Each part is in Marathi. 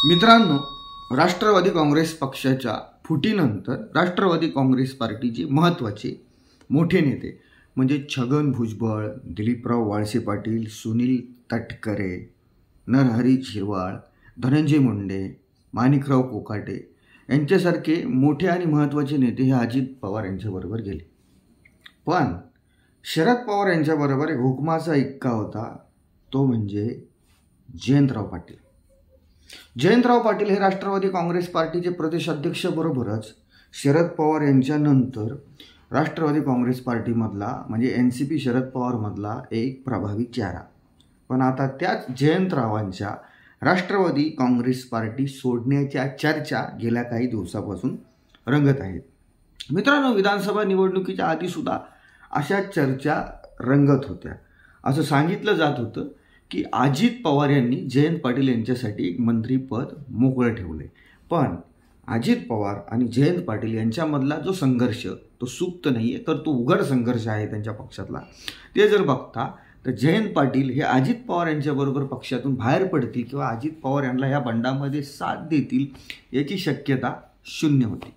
मित्रांनो, राष्ट्रवादी काँग्रेस पक्षाच्या फुटीनंतर राष्ट्रवादी काँग्रेस पार्टीचे महत्त्वाचे मोठे नेते म्हणजे छगन भुजबळ, दिलीपराव वळसे पाटील, सुनील तटकरे, नरहरी झिरवाळ, धनंजय मुंडे, माणिकराव कोकाटे यांच्यासारखे मोठे आणि महत्त्वाचे नेते हे अजित पवार यांच्याबरोबर गेले. पण शरद पवार यांच्याबरोबर एक हुकमाचा इक्का होता, तो म्हणजे जयंतराव पाटील. जयंतराव पाटील हे राष्ट्रवादी काँग्रेस पार्टीचे प्रदेशाध्यक्षबरोबरच शरद पवार यांच्यानंतर राष्ट्रवादी काँग्रेस पार्टीमधला म्हणजे NCP शरद पवारमधला एक प्रभावी चेहरा. पण आता त्याच जयंतरावांच्या राष्ट्रवादी काँग्रेस पार्टी सोडण्याच्या चर्चा गेल्या काही दिवसापासून रंगत आहेत. मित्रांनो, विधानसभा निवडणुकीच्या आधीसुद्धा अशा चर्चा रंगत होत्या. असं सांगितलं जात होतं की अजित पवार यांनी जयंत पाटील यांच्यासाठी एक मंत्रीपद मोकळं ठेवले. पण अजित पवार आणि जयंत पाटील यांच्यामधला जो संघर्ष तो सुप्त नाही आहे, तर तो उघड संघर्ष आहे त्यांच्या पक्षातला. ते जर बघता तर जयंत पाटील हे अजित पवार यांच्याबरोबर पक्षातून बाहेर पडतील किंवा अजित पवार यांना या बंडामध्ये साथ देतील याची शक्यता शून्य होती.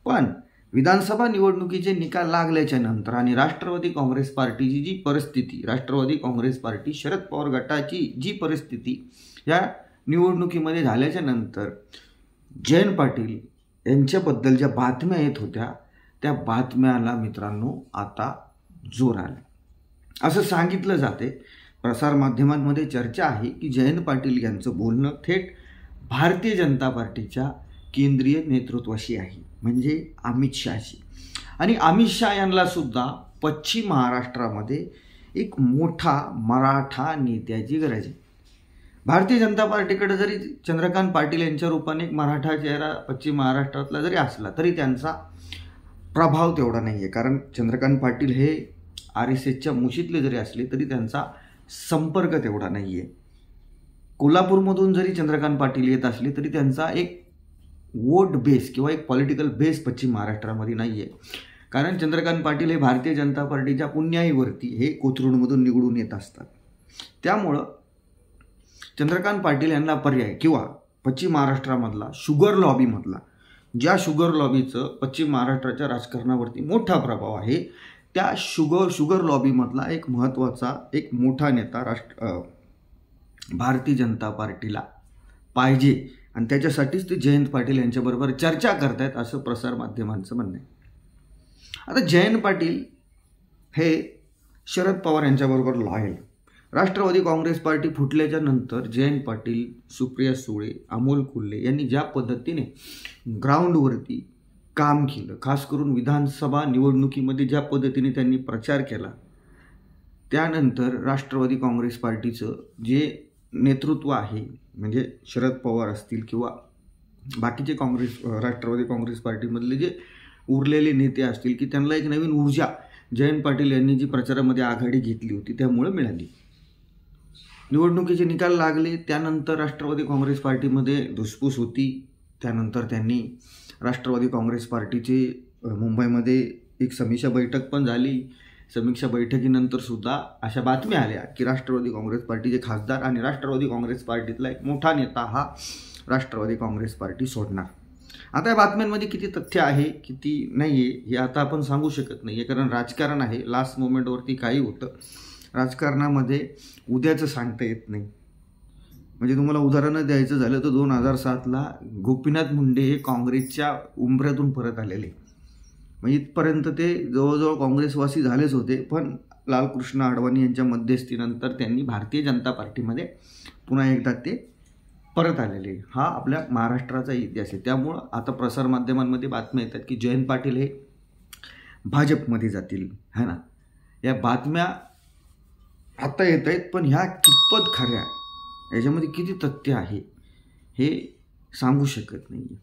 पण विधानसभा निवडणुकीचे निकाल लागल्याच्या नंतर आणि राष्ट्रवादी काँग्रेस पार्टीची जी परिस्थिती, राष्ट्रवादी काँग्रेस पार्टी शरद पवार गटाची जी परिस्थिती या निवडणुकीमध्ये झाल्याच्या नंतर जयंत पाटील यांच्याबद्दल ज्या बातम्या येत होत्या त्या बातम्याला मित्रांनो आता जोर आला. असं सांगितलं जाते, प्रसारमाध्यमांमध्ये चर्चा आहे की जयंत पाटील यांचं बोलणं थेट भारतीय जनता पार्टीच्या केंद्रीय नेतृत्वाशी आहे, म्हणजे अमित शहाशी. आणि अमित शहा यांना सुद्धा पश्चिम महाराष्ट्रामध्ये एक मोठा मराठा नेत्याची गरज आहे. भारतीय जनता पार्टीकडे जरी चंद्रकांत पाटील यांच्या रूपाने एक मराठा चेहरा पश्चिम महाराष्ट्रातला जरी असला तरी त्यांचा प्रभाव तेवढा नाही आहे. कारण चंद्रकांत पाटील हे RSSच्या मुशीतले जरी असले तरी त्यांचा संपर्क तेवढा नाही आहे. कोल्हापूरमधून जरी चंद्रकांत पाटील येत असले तरी त्यांचा एक वोट बेस किंवा एक पॉलिटिकल बेस पश्चिम महाराष्ट्रामध्ये नाही आहे. कारण चंद्रकांत पाटील हे भारतीय जनता पार्टीच्या पुण्याईवरती हे कोथरूडमधून निवडून येत असतात. त्यामुळं चंद्रकांत पाटील यांना पर्याय किंवा पश्चिम महाराष्ट्रामधला शुगर लॉबीमधला ज्या शुगर लॉबीचं पश्चिम महाराष्ट्राच्या राजकारणावरती मोठा प्रभाव आहे त्या शुगर लॉबीमधला एक महत्त्वाचा एक मोठा नेता भारतीय जनता पार्टीला पाहिजे आणि त्याच्यासाठीच ते जयंत पाटील यांच्याबरोबर चर्चा करतायत असं प्रसारमाध्यमांचं म्हणणं आहे. आता जयंत पाटील हे शरद पवार यांच्याबरोबर लॉयल. राष्ट्रवादी काँग्रेस पार्टी फुटल्याच्या नंतर जयंत पाटील, सुप्रिया सुळे, अमोल कोल्हे यांनी ज्या पद्धतीने ग्राउंडवरती काम केलं, खास करून विधानसभा निवडणुकीमध्ये ज्या पद्धतीने त्यांनी प्रचार केला, त्यानंतर राष्ट्रवादी काँग्रेस पार्टीचं जे नेतृत्व आहे म्हणजे शरद पवार असतील किंवा बाकीचे राष्ट्रवादी काँग्रेस पार्टीमधले जे उरलेले नेते असतील की त्यांना एक नवीन ऊर्जा जयंत पाटील यांनी जी प्रचारामध्ये आघाडी घेतली होती त्यामुळे मिळाली. निवडणुकीचे निकाल लागले त्यानंतर राष्ट्रवादी काँग्रेस पार्टीमध्ये धुसफूस होती. त्यानंतर त्यांनी राष्ट्रवादी काँग्रेस पार्टीचे मुंबईमध्ये एक समीक्षा बैठक पण झाली. समीक्षा बैठकीनंतर सुद्धा अशा बातम्या आल्या की राष्ट्रवादी काँग्रेस पार्टीचे खासदार आणि राष्ट्रवादी काँग्रेस पार्टीतला एक मोठा नेता हा राष्ट्रवादी काँग्रेस पार्टी सोडणार. आता या बातम्यांमध्ये किती तथ्य आहे किती नाही आहे हे आता आपण सांगू शकत नाही आहे, कारण राजकारण आहे. लास्ट मोमेंटवरती काही होतं. राजकारणामध्ये उद्याचं सांगता येत नाही. म्हणजे तुम्हाला उदाहरणं द्यायचं झालं तर 2007ला गोपीनाथ मुंडे हे काँग्रेसच्या उंबऱ्यातून परत आलेले. म्हणजे इथपर्यंत ते जवळजवळ काँग्रेसवासी झालेच होते, पण लालकृष्ण अडवाणी यांच्या मध्यस्थीनंतर त्यांनी भारतीय जनता पार्टीमध्ये पुन्हा एकदा ते परत आलेले. हा आपल्या महाराष्ट्राचा इतिहास आहे. त्यामुळं आता प्रसारमाध्यमांमध्ये बातम्या येतात की जयंत पाटील हे भाजपमध्ये जातील, है ना. या बातम्या आता येत आहेत, पण ह्या कितपत खऱ्या, याच्यामध्ये किती तथ्य आहे हे सांगू शकत नाही.